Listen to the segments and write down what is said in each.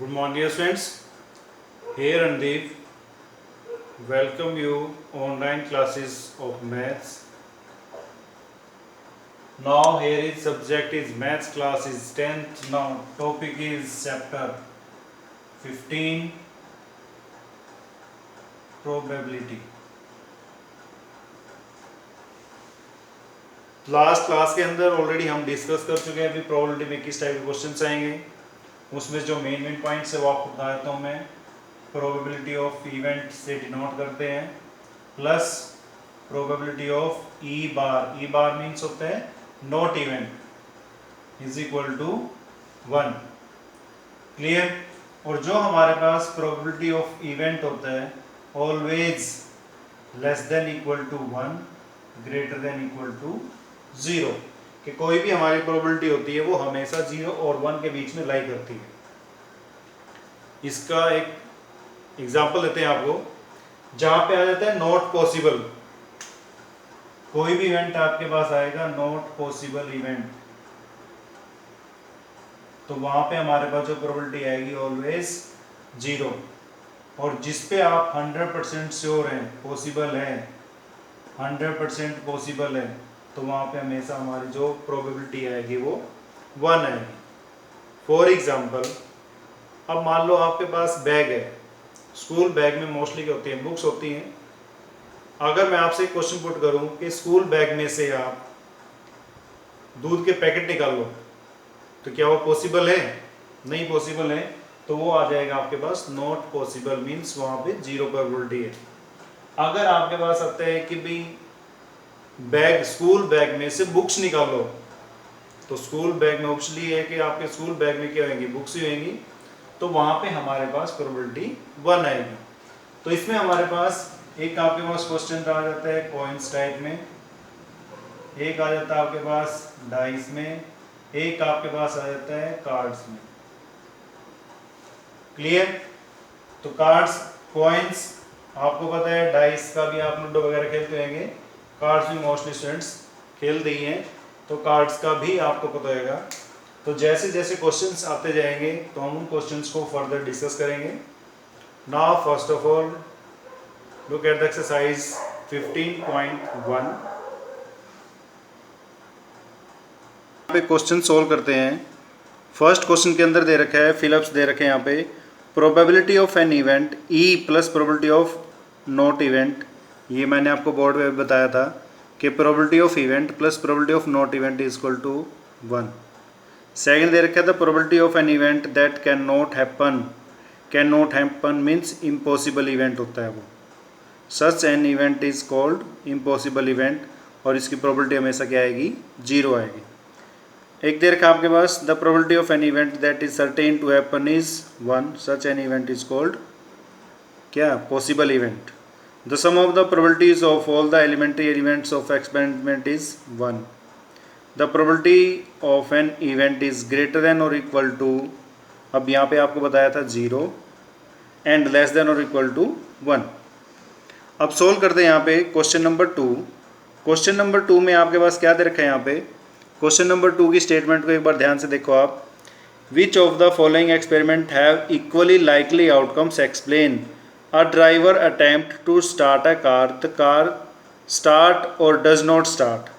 Good morning, dear friends. Here Andeep, welcome you online classes of maths. Now here is subject is maths class is 10th. Now topic is chapter 15 probability. Last class के अंदर already हम discuss कर चुके हैं अभी probability में किस type के क्वेश्चंस आएंगे, उसमें जो मेन पॉइंट्स है वो आपको बता देता हूँ मैं। प्रोबेबिलिटी ऑफ इवेंट से डिनोट करते हैं, plus probability of E bar means होता है not event is equal to 1। Clear. और जो हमारे पास प्रोबेबिलिटी ऑफ इवेंट होता है always less than equal to 1 greater than equal to 0, कि कोई भी हमारी प्रोबेबिलिटी होती है वो हमेशा 0 और 1 के बीच में लाई करती है। इसका एक एग्जाम्पल देते हैं आपको, जहां पे आ जाता है नॉट पॉसिबल। कोई भी इवेंट आपके पास आएगा नॉट पॉसिबल इवेंट, तो वहां पे हमारे पास जो प्रोबेबिलिटी आएगी ऑलवेज 0। और जिस पे आप 100% श्योर हैं पॉसिबल है, 100% पॉसिबल है, तो वहां पे हमेशा हमारी जो प्रोबेबिलिटी आएगी वो 1 आएगी। फॉर एग्जाम्पल, अब मान लो आपके पास बैग है, स्कूल बैग में मोस्टली क्या होती है, बुक्स होती हैं। अगर मैं आपसे एक क्वेश्चन पुट करूं कि स्कूल बैग में से आप दूध के पैकेट निकाल लो, तो क्या वो पॉसिबल है? नहीं पॉसिबल है, तो वो आ जाएगा आपके पास नॉट पॉसिबल, मीन्स वहां पे 0 प्रोबेबिलिटी है। अगर आपके पास आता है कि भाई बैग, स्कूल बैग में से बुक्स निकालो, तो स्कूल बैग में ऑप्शनली है कि आपके स्कूल बैग में क्या होंगी, बुक्स ही होंगी, तो वहां पे हमारे पास प्रोबेबिलिटी 1 आएगी। तो इसमें हमारे पास एक आपके पास क्वेश्चन आ जाता है कॉइन्स टाइप में, एक आ जाता है आपके पास डाइस में, एक आपके पास आ जाता है कार्ड्स में। क्लियर। तो कार्ड्स, कॉइन्स आपको पता है, डाइस का भी आप लूडो वगैरह खेलते होंगे, कार्ड्स भी मोस्टली स्टूडेंट्स खेलते ही हैं, तो कार्ड्स का भी आपको पता होगा। तो जैसे जैसे क्वेश्चंस आते जाएंगे तो हम उन क्वेश्चंस को फर्दर डिस्कस करेंगे। Now first of all look at the exercise 15.1 पे क्वेश्चन सोल्व करते हैं। फर्स्ट क्वेश्चन के अंदर दे रखा है, फिलअप्स दे रखे हैं यहाँ पे, probability of an event E plus probability of not event. ये मैंने आपको बोर्ड पे बताया था कि probability of event plus probability of not event is equal to 1। Second दे रखा था probability of an event that can not happen means impossible event होता है वो, such an event is called impossible event, और इसकी प्रोबेबिलिटी हमेशा क्या आएगी, 0 आएगी। एक दे रखा आपके पास the probability of an event that is certain to happen is 1, such an event is called क्या, possible event. The sum of the probabilities of all the elementary elements of experiment is 1। The probability of an event is greater than और equal to, अब यहाँ पे आपको बताया था 0 and less than और equal to 1। अब सोल्व करते हैं यहाँ पे क्वेश्चन नंबर 2। क्वेश्चन नंबर 2 में आपके पास क्या दे रखा है, यहाँ पे क्वेश्चन नंबर 2 की स्टेटमेंट को एक बार ध्यान से देखो आप। Which of the following experiment have equally likely outcomes explain. A driver attempt to start a car, the car start और डज नॉट स्टार्ट।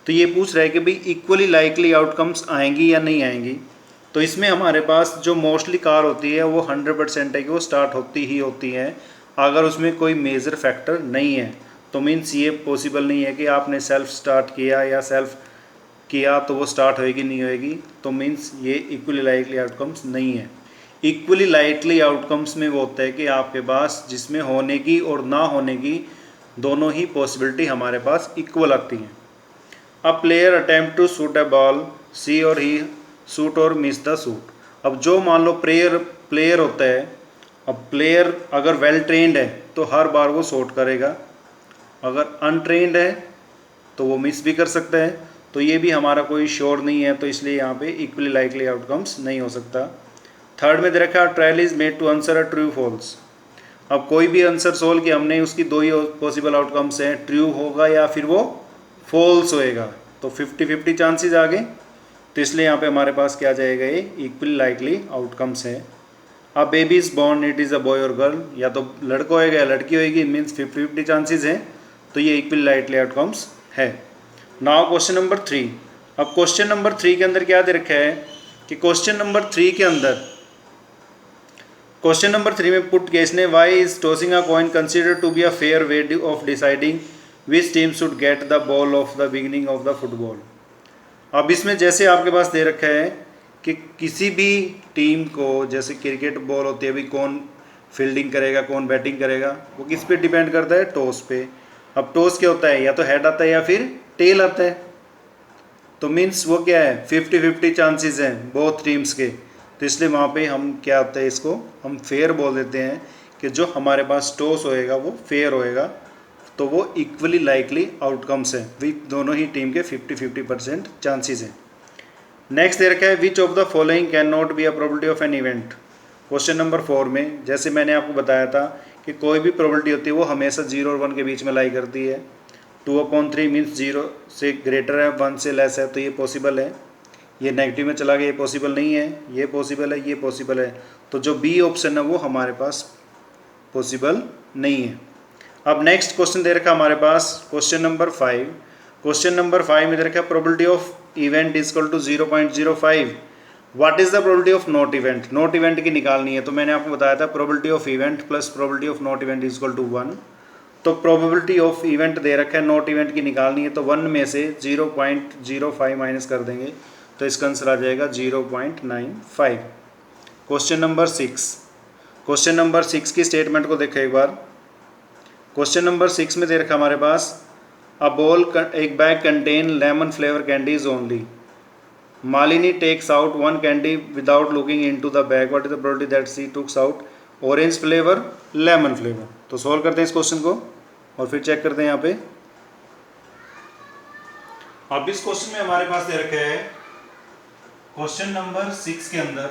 तो ये पूछ रहा है कि भाई इक्वली लाइकली आउटकम्स आएंगी या नहीं आएंगी। तो इसमें हमारे पास जो मोस्टली कार होती है वो 100% है कि वो स्टार्ट होती ही होती हैं। अगर उसमें कोई मेजर फैक्टर नहीं है तो मीन्स ये पॉसिबल नहीं है कि आपने सेल्फ स्टार्ट किया या सेल्फ किया तो वो स्टार्ट होएगी नहीं होएगी, तो मीन्स ये इक्वली लाइकली आउटकम्स नहीं है। इक्वली लाइकली आउटकम्स में वो होता है कि आपके पास जिसमें होने की और ना होने की दोनों ही पॉसिबिलिटी हमारे पास इक्वल आती हैं। A player attempt to shoot a ball, सी और ही शूट और मिस द शूट। अब जो मान लो प्लेयर होता है, अब प्लेयर अगर वेल ट्रेंड है तो हर बार वो शॉट करेगा, अगर अनट्रेंड है तो वो मिस भी कर सकता है। तो ये भी हमारा कोई श्योर नहीं है, तो इसलिए यहाँ पे इक्वली लाइकली आउटकम्स नहीं हो सकता। थर्ड में दे रखा trial is made to answer a true false. अब कोई भी आंसर सोल्व किया हमने, उसकी दो ही पॉसिबल आउटकम्स हैं, ट्रू होगा या फिर वो फॉल्स होएगा। तो 50-50 चांसेस आ गए, तो इसलिए यहाँ पे हमारे पास क्या आ जाएगा, ये इक्वली लाइकली आउटकम्स है। A baby is born, it is a boy और गर्ल, या तो लड़का होएगा या लड़की होएगी, मीन्स 50-50 चांसेस हैं, तो ये इक्वली लाइकली आउटकम्स है। Now question number 3। अब क्वेश्चन नंबर 3 के अंदर क्या दे रखा है कि क्वेश्चन नंबर 3 के अंदर, क्वेश्चन नंबर 3 में पुट केस ने why is tossing a coin consider to be a fair way of deciding which team should get the ball of the beginning of the football. अब इसमें जैसे आपके पास दे रखा है कि किसी भी टीम को, जैसे क्रिकेट बॉल होती है, अभी कौन फील्डिंग करेगा कौन बैटिंग करेगा, वो किस पे डिपेंड करता है, टॉस पे। अब टॉस क्या होता है, या तो हेड आता है या फिर टेल आता है, तो मीन्स वो क्या है 50-50 चांसेस हैं बोथ टीम्स के, तो इसलिए वहाँ पे हम क्या होता है, इसको हम फेयर बोल देते हैं कि जो हमारे पास टॉस होएगा वो फेयर होएगा, तो वो इक्वली लाइकली आउटकम्स है, वी दोनों ही टीम के 50-50% चांसेस हैं। नेक्स्ट दे रखा है विच of the following can not be a probability of an event. Question number 4 में जैसे मैंने आपको बताया था कि कोई भी प्रोबेबिलिटी होती है वो हमेशा 0 और 1 के बीच में लाई करती है। 2/3 मीन्स 0 से ग्रेटर है, 1 से लेस है, तो ये पॉसिबल है। ये नेगेटिव में चला गया, ये पॉसिबल नहीं है, ये पॉसिबल है, ये पॉसिबल है, तो जो बी ऑप्शन है वो हमारे पास पॉसिबल नहीं है। अब नेक्स्ट क्वेश्चन दे रखा हमारे पास क्वेश्चन नंबर 5। क्वेश्चन नंबर 5 में दे रखा probability of event is equal to 0.05। What is the probability of not event, not event की निकालनी है, तो मैंने आपको बताया था probability of event plus probability of not event is equal to 1। तो प्रोबेबिलिटी ऑफ इवेंट दे रखा है, नॉट इवेंट की निकालनी है, तो 1 में से 0.05 माइनस कर देंगे, तो इसका आंसर आ जाएगा 0.95। Question number 6। क्वेश्चन नंबर 6 की स्टेटमेंट को देखो एक बार। क्वेश्चन नंबर 6 में दे रखा हमारे पास एक bag contain lemon flavour candies only. Malini takes out 1 candy without looking into the bag, what is the probability that she tooks out orange flavour, lemon flavour. तो सॉल्व करते हैं इस क्वेश्चन को और फिर चेक करते हैं यहाँ पे। अब इस क्वेश्चन में हमारे पास दे रखा है क्वेश्चन नंबर 6 के अंदर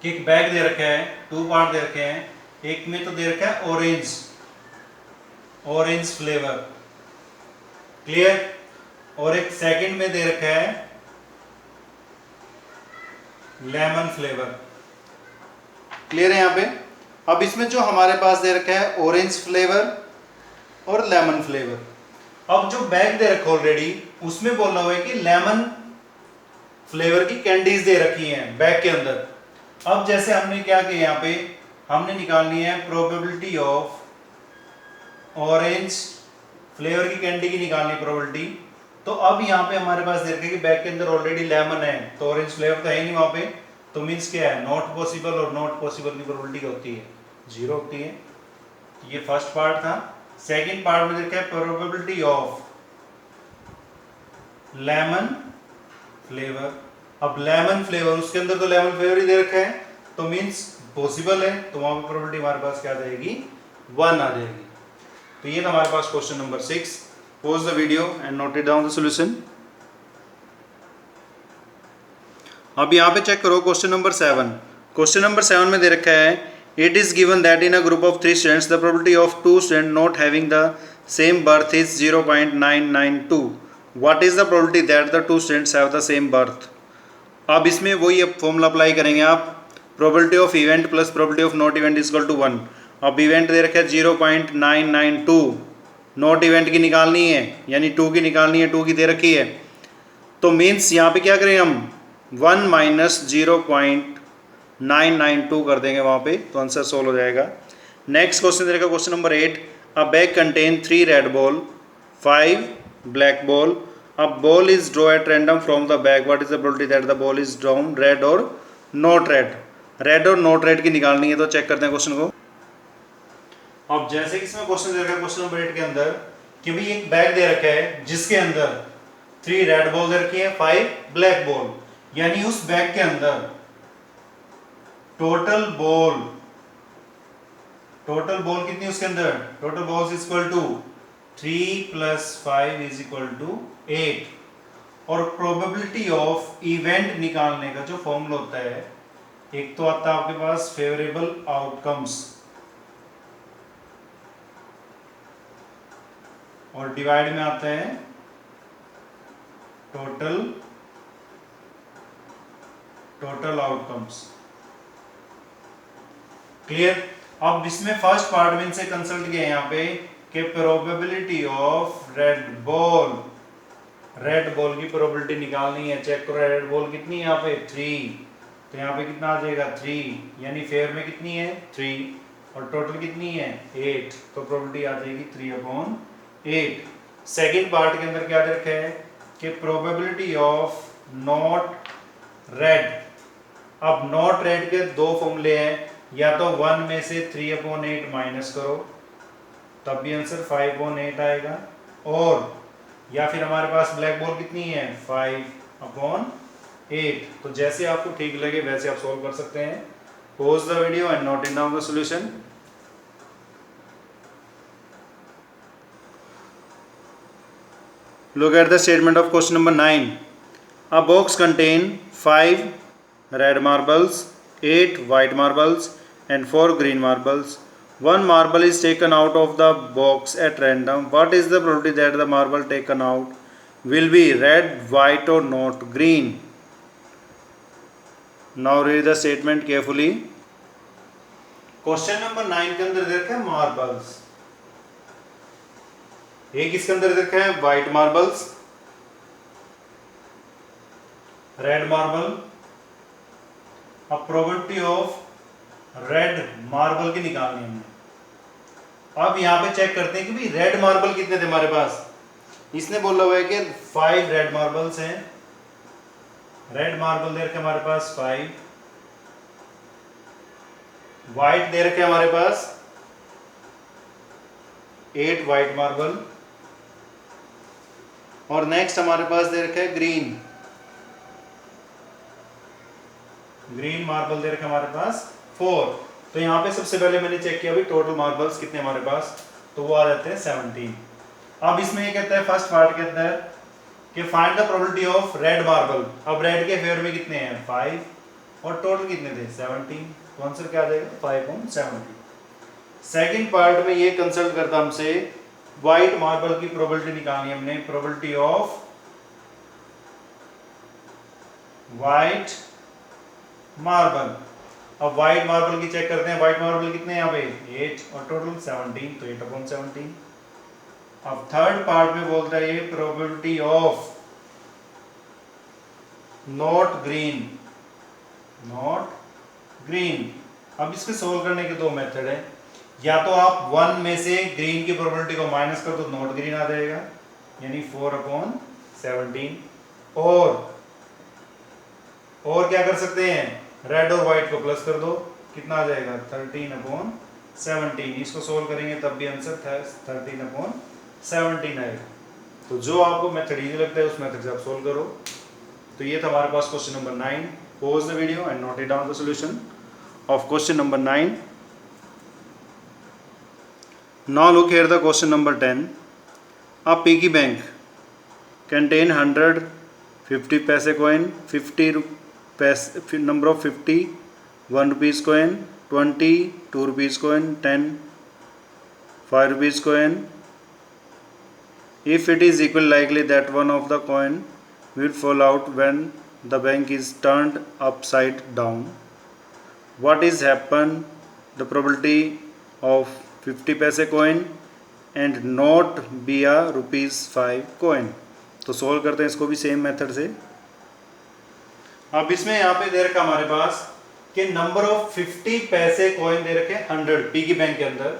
कि एक बैग दे रखा है, 2 पार्ट दे रखे हैं, एक में तो दे रखा है ऑरेंज फ्लेवर, क्लियर, और एक सेकंड में दे रखा है लेमन फ्लेवर, क्लियर है यहाँ पे। अब इसमें जो हमारे पास दे रखा है ऑरेंज फ्लेवर और लेमन फ्लेवर, अब जो बैग दे रखा ऑलरेडी उसमें बोलना हुआ है कि लेमन फ्लेवर की कैंडीज दे रखी हैं बैग के अंदर। अब जैसे हमने क्या किया, यहाँ पे हमने निकालनी है प्रोबेबिलिटी ऑफ ऑरेंज फ्लेवर की कैंडी की निकालनी प्रोबेबिलिटी। तो अब यहाँ पे हमारे पास देख कि बैग के अंदर ऑलरेडी लेमन है, तो ऑरेंज फ्लेवर तो है नहीं वहां पे, तो मीन्स क्या है, नॉट पॉसिबल, और नॉट पॉसिबल की प्रोबेबिलिटी होती है 0 होती है। ये फर्स्ट पार्ट था। सेकंड पार्ट में देखा है प्रोबेबिलिटी ऑफ लेमन फ्लेवर। अब लेमन फ्लेवर, उसके अंदर तो लेमन फ्लेवर ही दे रखा है, तो मीन्स पॉसिबल है, तो वहां पर प्रोबेबिलिटी हमारे पास क्या आ जाएगी, 1 आ जाएगी। तो ये था हमारे पास question number 6। Pause the video and note it down the solution. अब यहाँ पे चेक करो क्वेश्चन नंबर 7। क्वेश्चन नंबर 7 में दे रखा है it is given that in a group of 3 students the probability of 2 student not having the same birth is 0.992। What is the probability that the 2 students have the same birth. अब इसमें वही formula apply करेंगे आप, probability of event plus probability of not event is equal to 1। अब event दे रखा है 0.992, not event की निकालनी है यानी 2 की निकालनी है, 2 की दे रखी है, तो मीन्स यहाँ पे क्या करें हम 1 माइनस 0.992 कर देंगे वहाँ पे, तो आंसर सोल्व हो जाएगा। नेक्स्ट क्वेश्चन दे रखा question number 8। A bag contain 3 red ball 5 black ball. अब ball is draw at random from the bag, what is the probability that the ball is drawn red और not red. Red और not red की निकालनी है, तो check करते हैं question को। अब जैसे कि इसमें क्वेश्चन दे रखा है क्वेश्चन नंबर 8 के अंदर कि भाई एक बैग दे रखा है जिसके अंदर 3 रेड बॉल दे रखी है, 5 ब्लैक बॉल, यानी उस बैग के अंदर टोटल बॉल कितनी उसके अंदर, total balls is equal to 3 + 5 is equal to 8। और प्रोबेबिलिटी ऑफ इवेंट निकालने का जो फॉर्मूला होता है, एक तो आता है आपके पास फेवरेबल आउटकम्स और डिवाइड में आता है टोटल आउटकम्स। क्लियर। अब इसमें फर्स्ट पार्ट में इनसे कंसल्ट किया यहाँ पे कि प्रोबेबिलिटी ऑफ रेड बॉल की प्रोबेबिलिटी निकालनी है। चेक करो रेड बॉल कितनी है यहाँ पे 3, तो यहाँ पे कितना आ जाएगा 3, यानी फेयर में कितनी है 3 और टोटल कितनी है 8, तो प्रोबेबिलिटी आ जाएगी 3/8। सेकंड पार्ट के अंदर क्या दे रखा है कि प्रोबेबिलिटी ऑफ नॉट रेड। अब नॉट रेड के दो फॉर्मूले हैं, या तो 1 में से 3/8 माइनस करो तब भी आंसर 5/8 आएगा, और या फिर हमारे पास ब्लैक बॉल कितनी है 5/8। तो जैसे आपको ठीक लगे वैसे आप सोल्व कर सकते हैं। Pause the video and note in down the solution. Look at the statement of question number 9. A box contain 5 red marbles, 8 white marbles and 4 green marbles. One marble is taken out of the box at random. What is the probability that the marble taken out will be red, white or not green? Now read the statement carefully. Question number 9 के अंदर देखा है marbles, एक इसके अंदर देखा है white marbles, red marble. अब प्रोबेबिलिटी ऑफ रेड मार्बल की निकालनी है हमने। अब यहां पे चेक करते हैं कि भाई रेड मार्बल कितने थे हमारे पास। इसने बोला हुआ है कि 5 रेड मार्बल्स हैं। रेड मार्बल दे रखे हमारे पास 5, व्हाइट दे रखे हमारे पास 8 व्हाइट मार्बल, और नेक्स्ट हमारे पास दे रखा है ग्रीन मार्बल दे रखा हमारे पास 4। तो यहाँ पे सबसे पहले मैंने चेक किया भाई टोटल मार्बल्स कितने हमारे पास, तो वो आ जाते हैं 17। अब इसमें ये कहता है फर्स्ट पार्ट के अंदर कि find the probability of red marble. अब रेड के फेवर में कितने हैं 5 और टोटल कितने थे 17, तो आंसर क्या आ जाएगा 5/17। सेकंड पार्ट में ये कंसल्ट करता हमसे व्हाइट मार्बल की प्रोबेबिलिटी निकालनी है हमने। Probability of white marble. अब व्हाइट मार्बल की चेक करते हैं। व्हाइट मार्बल कितने हैं यहाँ पे 8 और टोटल 17, तो 8/17। अब थर्ड पार्ट में बोलता है ये प्रोबेबिलिटी ऑफ नॉट ग्रीन। अब इसके सोल्व करने के दो मेथड है। या तो आप 1 में से ग्रीन की प्रोबेबिलिटी को माइनस कर दो, नॉट ग्रीन आ जाएगा, यानी 4/17। और क्या कर सकते हैं, रेड और व्हाइट को प्लस कर दो, कितना आ जाएगा 13/17। इसको सोल्व करेंगे तब भी आंसर 13/17 आएगा। तो जो आपको मेथड इजी लगता है उस मेथड से आप सोल्व करो। तो ये था हमारे पास question number 9। Pause the video and note it down the solution of question number 9। Now look here the question number 10. A piggy bank contain 100 50 paise coin, 50 number of 50 1 rupees coin, 20 2 rupees coin, 10 5 rupees coin. If it is equal likely that one of the coin will fall out when the bank is turned upside down. What is happen? The probability of 50 पैसे coin and not be a ₹5 coin. तो solve करते हैं इसको भी same method से। अब इसमें यहाँ पे दे रखा हमारे पास कि नंबर ऑफ 50 पैसे कॉइन दे रखे 100 पिगी बैंक के अंदर।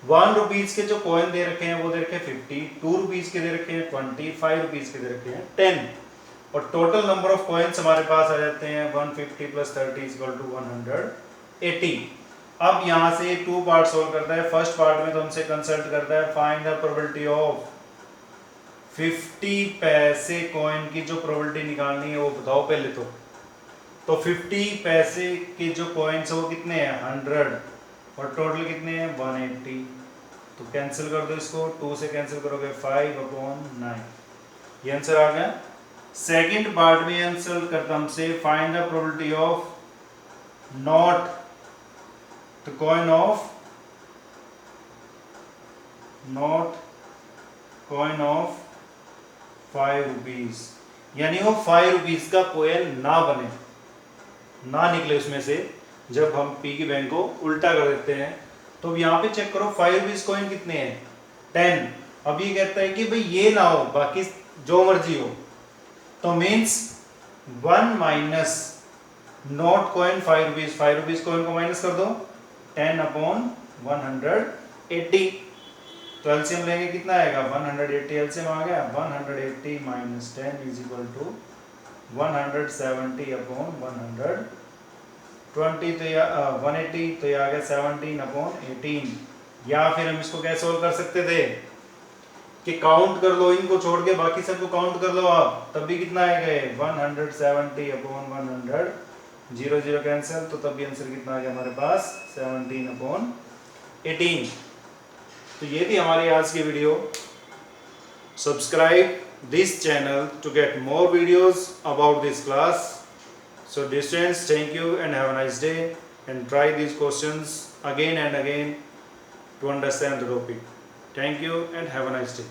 1 रुपीज के जो कॉइन दे रखे हैं वो दे रखे 50, 2 रुपीज के दे रखे हैं 20, 5 रुपीज के दे रखे हैं 10, और टोटल नंबर ऑफ कॉइन्स हमारे पास आ जाते हैं 150 + 30 = 180। अब यहां से 2 पार्ट सोल्व करता है। फर्स्ट पार्ट में तो हमसे कंसल्ट करता है फाइंड द प्रोबेबिलिटी ऑफ 50 पैसे कॉइन की जो प्रोबेबिलिटी निकालनी है वो बताओ पहले तो 50 पैसे के जो कॉइन्स है वो कितने हैं 100 और टोटल कितने हैं 180। तो कैंसिल कर दो इसको, 2 से कैंसिल करोगे 5/9, ये आंसर आ गया। सेकंड पार्ट में आंसर करता हमसे find the probability of not the coin of 5 rupees, यानी वो 5 रुपीज का कोइन ना बने, ना निकले उसमें से। जब हम पी की बैंक को उल्टा कर देते हैं। तो यहाँ पे चेक करो 5 रुपीज कॉइन कितने हैं 10। अब ये कहता है कि भाई ये ना हो बाकी जो मर्जी हो, तो means 1 minus note coin 5 rupees, 5 rupees coin को माइनस कर दो 10/180। तो एलसीएम लेंगे कितना आएगा 180, एलसीएम आ गया 180 माइनस 10 इज इक्वल टू 170/120। तो या 180, तो ये आ गया 17/18। या फिर हम इसको क्या सोल्व कर सकते थे कि काउंट कर लो, इनको छोड़ के बाकी सबको काउंट कर लो आप, तब भी कितना आएगा 170/100, 0 0 कैंसिल, तो तब भी आंसर कितना आ गया हमारे पास 17/18। तो ये थी हमारी आज की video. Subscribe this channel to get more videos about this class. So dear students, thank you and have a nice day, and try these questions again and again to understand the topic. Thank you and have a nice day.